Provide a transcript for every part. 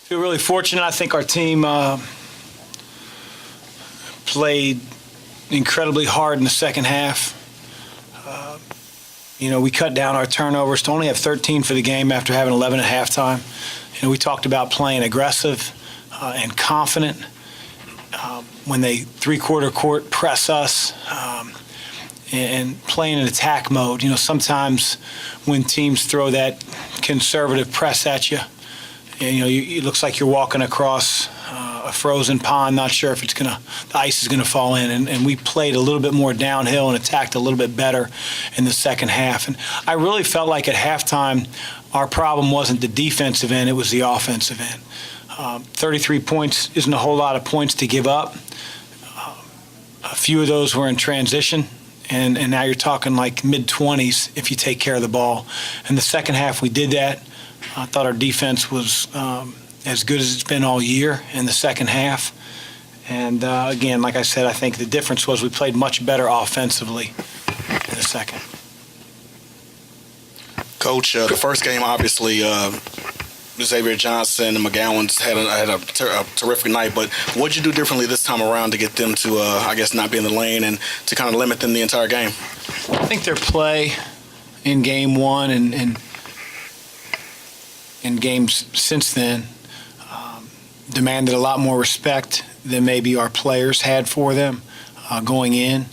Feel really fortunate. I think our team played incredibly hard in the second half. We cut down our turnovers to only have 13 for the game after having 11 at halftime. We talked about playing aggressive and confident. When they three-quarter court press us and playing in attack mode. Sometimes when teams throw that conservative press at you, it looks like you're walking across a frozen pond, not sure if the ice is gonna fall in. And we played a little bit more downhill and attacked a little bit better in the second half. And I really felt like at halftime, our problem wasn't the defensive end, it was the offensive end. 33 points isn't a whole lot of points to give up. A few of those were in transition, and now you're talking like mid-20s if you take care of the ball. In the second half, we did that. I thought our defense was as good as it's been all year in the second half. And again, like I said, I think the difference was we played much better offensively in the second. Coach, the first game, obviously, Xavier Johnson and McGowan's had a terrific night, but what did you do differently this time around to get them to, not be in the lane and to kind of limit them the entire game? I think their play in game one and in games since then demanded a lot more respect than maybe our players had for them going in.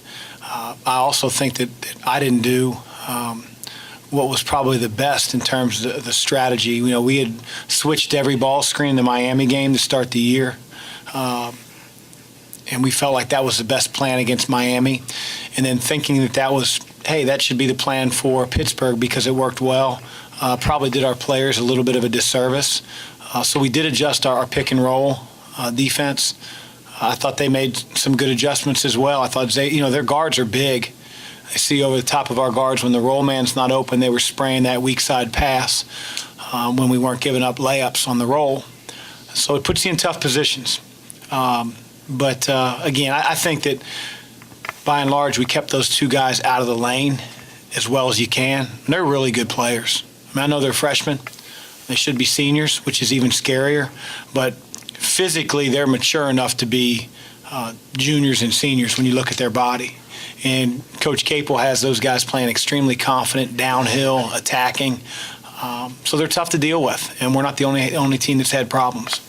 I also think that I didn't do what was probably the best in terms of the strategy. We had switched every ball screen in the Miami game to start the year, and we felt like that was the best plan against Miami. And then thinking that was, hey, that should be the plan for Pittsburgh because it worked well, probably did our players a little bit of a disservice. So we did adjust our pick and roll defense. I thought they made some good adjustments as well. I thought their guards are big. I see over the top of our guards when the roll man's not open, they were spraying that weak side pass when we weren't giving up layups on the roll. So it puts you in tough positions. But again, I think that by and large we kept those two guys out of the lane as well as you can. And they're really good players. I know they're freshmen. They should be seniors, which is even scarier. But physically, they're mature enough to be juniors and seniors when you look at their body. And Coach Capel has those guys playing extremely confident, downhill, attacking. So they're tough to deal with, and we're not the only team that's had problems.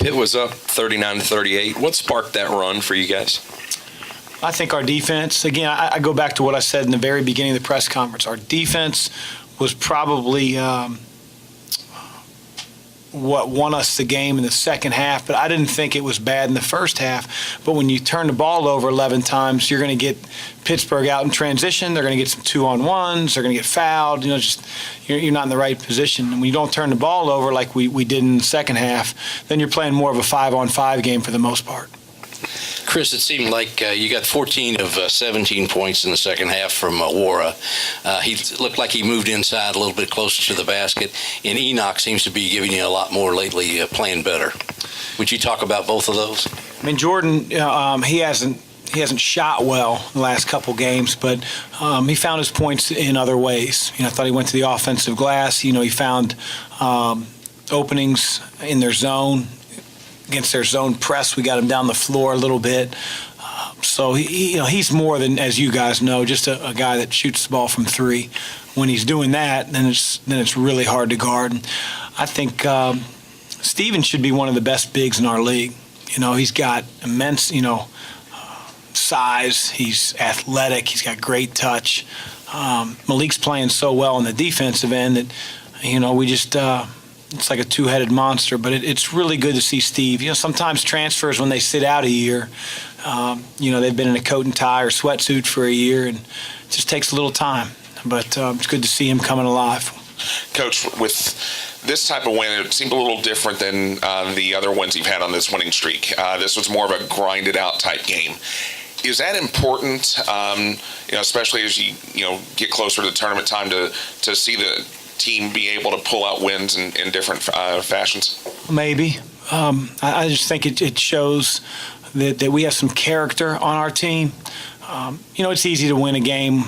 Pitt was up 39-38. What sparked that run for you guys? I think our defense, again, I go back to what I said in the very beginning of the press conference. Our defense was probably what won us the game in the second half, but I didn't think it was bad in the first half. But when you turn the ball over 11 times, you're going to get Pittsburgh out in transition. They're going to get some 2-on-1s. They're going to get fouled. You're not in the right position. And when you don't turn the ball over like we did in the second half, then you're playing more of a 5-on-5 game for the most part. Chris, it seemed like you got 14 of 17 points in the second half from Wara. He looked like he moved inside a little bit closer to the basket, and Enoch seems to be giving you a lot more lately, playing better. Would you talk about both of those? Jordan, he hasn't shot well the last couple games, but he found his points in other ways. I thought he went to the offensive glass. He found openings in their zone. Against their zone press, we got him down the floor a little bit. So he's more than, as you guys know, just a guy that shoots the ball from three. When he's doing that, then it's really hard to guard. And I think Steven should be one of the best bigs in our league. He's got immense, size. He's athletic. He's got great touch. Malik's playing so well on the defensive end that we just. It's like a two-headed monster, but it's really good to see Steve. Sometimes transfers, when they sit out a year, they've been in a coat and tie or sweatsuit for a year, and it just takes a little time. But it's good to see him coming alive. Coach, with this type of win, it seemed a little different than the other ones you've had on this winning streak. This was more of a grinded-out type game. Is that important, especially as you get closer to the tournament time to see the team be able to pull out wins in different fashions? Maybe. I just think it shows that we have some character on our team. It's easy to win a game.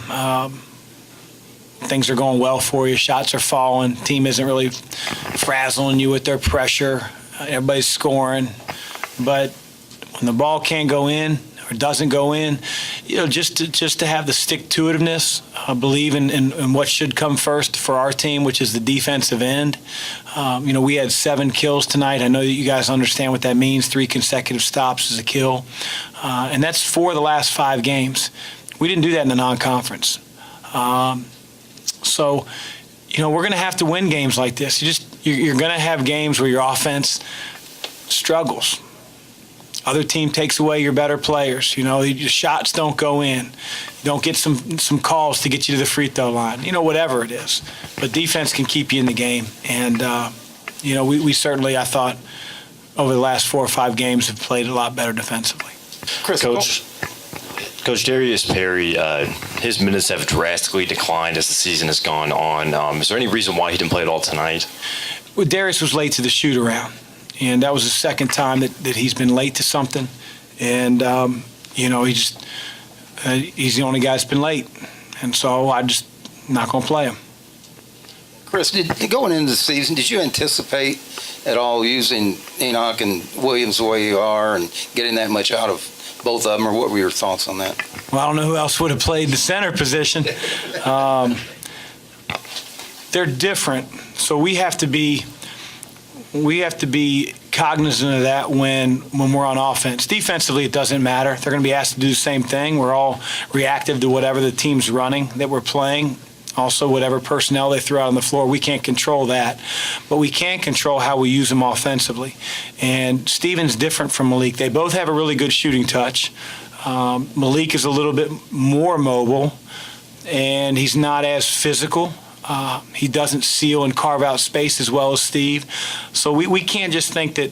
Things are going well for you. Shots are falling. Team isn't really frazzling you with their pressure. Everybody's scoring. But when the ball can't go in or doesn't go in, just to have the stick-to-itiveness, believe in what should come first for our team, which is the defensive end. We had 7 kills tonight. I know that you guys understand what that means. 3 consecutive stops is a kill. And that's 4 of the last 5 games. We didn't do that in the non-conference. So, we're going to have to win games like this. You're going to have games where your offense struggles. Other team takes away your better players. Your shots don't go in. You don't get some calls to get you to the free throw line. Whatever it is. But defense can keep you in the game. And, we certainly, I thought, over the last 4 or 5 games have played a lot better defensively. Chris, Coach Darius Perry, his minutes have drastically declined as the season has gone on. Is there any reason why he didn't play at all tonight? Well, Darius was late to the shoot-around, and that was the second time that he's been late to something. And, he's the only guy that's been late. And so I'm not going to play him. Chris, going into the season, did you anticipate at all using Enoch and Williams the way you are and getting that much out of both of them, or what were your thoughts on that? Well, I don't know who else would have played the center position. They're different, so we have to be cognizant of that when we're on offense. Defensively, it doesn't matter. They're going to be asked to do the same thing. We're all reactive to whatever the team's running that we're playing. Also, whatever personnel they throw out on the floor, we can't control that. But we can control how we use them offensively. And Steven's different from Malik. They both have a really good shooting touch. Malik is a little bit more mobile, and he's not as physical. He doesn't seal and carve out space as well as Steve. So we can't just think that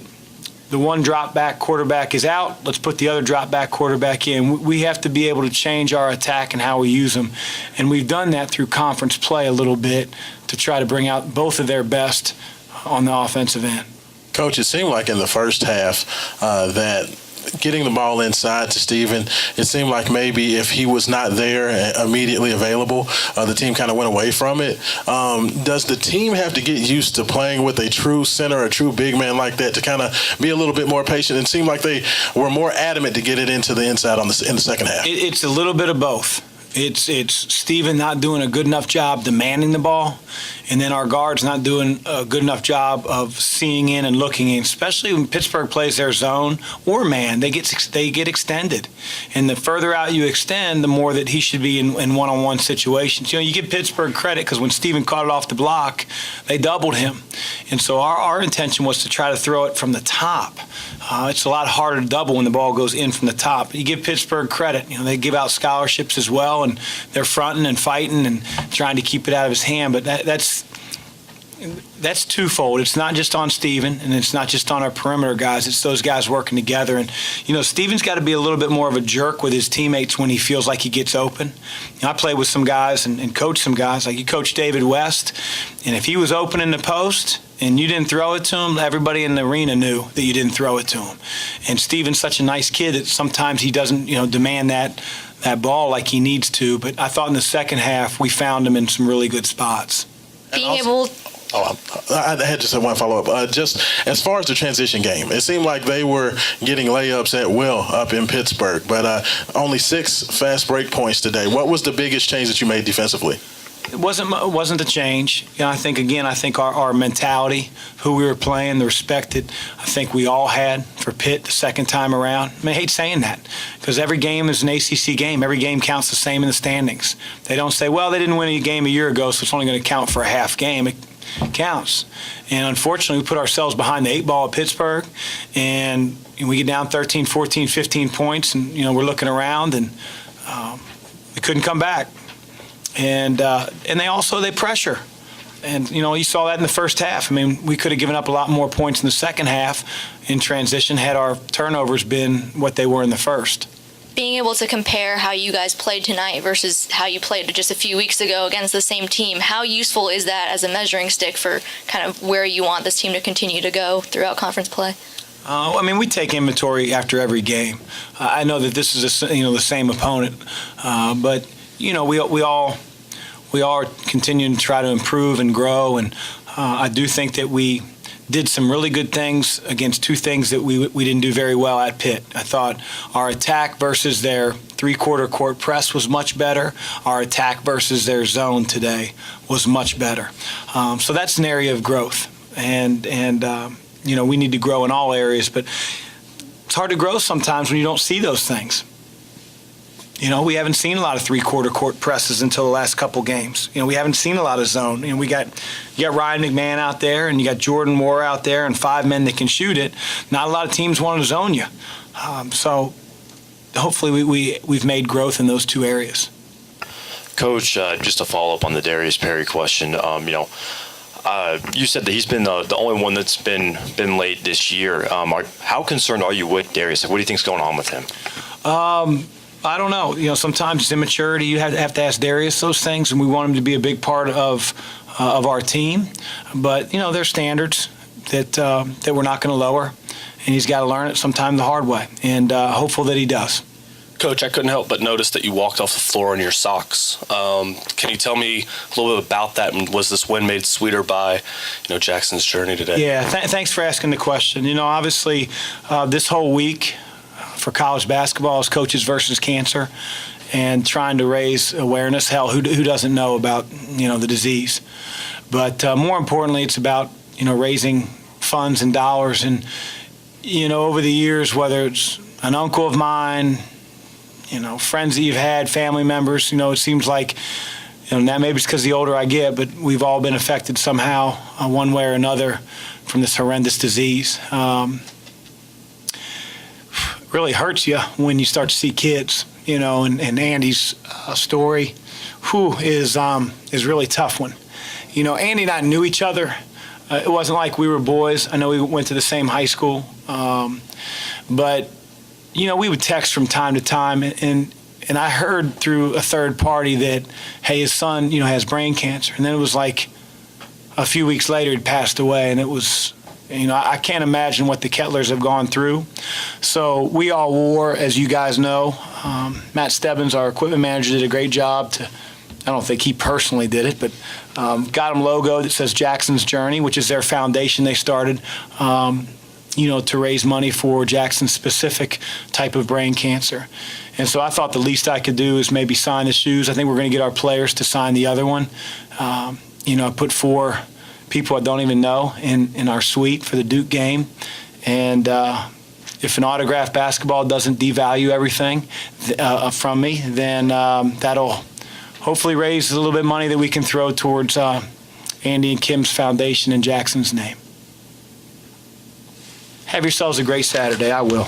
the one drop-back quarterback is out, let's put the other drop-back quarterback in. We have to be able to change our attack and how we use them. And we've done that through conference play a little bit to try to bring out both of their best on the offensive end. Coach, it seemed like in the first half that getting the ball inside to Steven, it seemed like maybe if he was not there immediately available, the team kind of went away from it. Does the team have to get used to playing with a true center, a true big man like that to kind of be a little bit more patient? It seemed like they were more adamant to get it into the inside in the second half. It's a little bit of both. It's Steven not doing a good enough job demanding the ball, and then our guards not doing a good enough job of seeing in and looking in, especially when Pittsburgh plays their zone or man. They get extended. And the further out you extend, the more that he should be in one-on-one situations. You give Pittsburgh credit because when Steven caught it off the block, they doubled him. And so our intention was to try to throw it from the top. It's a lot harder to double when the ball goes in from the top. You give Pittsburgh credit. They give out scholarships as well, and they're fronting and fighting and trying to keep it out of his hand. But that's twofold. It's not just on Steven, and it's not just on our perimeter guys. It's those guys working together. And, Steven's got to be a little bit more of a jerk with his teammates when he feels like he gets open. I play with some guys and coach some guys. Like you coach David West, and if he was open in the post and you didn't throw it to him, everybody in the arena knew that you didn't throw it to him. And Steven's such a nice kid that sometimes he doesn't, demand that ball like he needs to. But I thought in the second half we found him in some really good spots. I had just one follow-up. Just as far as the transition game, it seemed like they were getting layups at will up in Pittsburgh, but only 6 fast break points today. What was the biggest change that you made defensively? It wasn't the change. I think our mentality, who we were playing, the respect that I think we all had for Pitt the second time around. I hate saying that because every game is an ACC game. Every game counts the same in the standings. They don't say, well, they didn't win a game a year ago, so it's only going to count for a half game. It counts. And unfortunately, we put ourselves behind the 8 ball at Pittsburgh, and we get down 13, 14, 15 points, and we're looking around, and we couldn't come back. And they pressure. And, you saw that in the first half. We could have given up a lot more points in the second half in transition had our turnovers been what they were in the first. Being able to compare how you guys played tonight versus how you played just a few weeks ago against the same team, how useful is that as a measuring stick for kind of where you want this team to continue to go throughout conference play? I mean, we take inventory after every game. I know that this is the same opponent, but we all are continuing to try to improve and grow, and I do think that we did some really good things against two things that we didn't do very well at Pitt. I thought our attack versus their three-quarter court press was much better. Our attack versus their zone today was much better. So that's an area of growth, and we need to grow in all areas, but it's hard to grow sometimes when you don't see those things. We haven't seen a lot of three-quarter court presses until the last couple games. We haven't seen a lot of zone. You got Ryan McMahon out there, and you got Jordan Moore out there, and 5 men that can shoot it. Not a lot of teams want to zone you. So hopefully we've made growth in those two areas. Coach, just to follow up on the Darius Perry question, you said that he's been the only one that's been late this year. How concerned are you with Darius? What do you think's going on with him? I don't know. Sometimes it's immaturity. You have to ask Darius those things, and we want him to be a big part of our team. But there's standards that we're not going to lower, and he's got to learn it sometime the hard way. And hopeful that he does. Coach, I couldn't help but notice that you walked off the floor in your socks. Can you tell me a little bit about that? And was this win made sweeter by, Jackson's journey today? Yeah, thanks for asking the question. Obviously, this whole week for college basketball is Coaches versus Cancer, and trying to raise awareness. Hell, who doesn't know about the disease? But more importantly, it's about raising funds and dollars. And over the years, whether it's an uncle of mine, friends that you've had, family members, it seems like, now maybe it's because the older I get, but we've all been affected somehow, one way or another, from this horrendous disease. Really hurts you when you start to see kids, and Andy's story, is really tough one. Andy and I knew each other. It wasn't like we were boys. I know we went to the same high school, but we would text from time to time, and I heard through a third party that, hey, his son, has brain cancer, and then it was like a few weeks later he'd passed away, and it was. I can't imagine what the Kettlers have gone through. So we all wore, as you guys know, Matt Stebbins, our equipment manager, did a great job I don't think he personally did it, but got him logo that says Jackson's Journey, which is their foundation they started, to raise money for Jackson's specific type of brain cancer. And so I thought the least I could do is maybe sign the shoes. I think we're going to get our players to sign the other one. I put 4 people I don't even know in our suite for the Duke game. And if an autographed basketball doesn't devalue everything from me, then that'll hopefully raise a little bit of money that we can throw towards Andy and Kim's foundation in Jackson's name. Have yourselves a great Saturday. I will.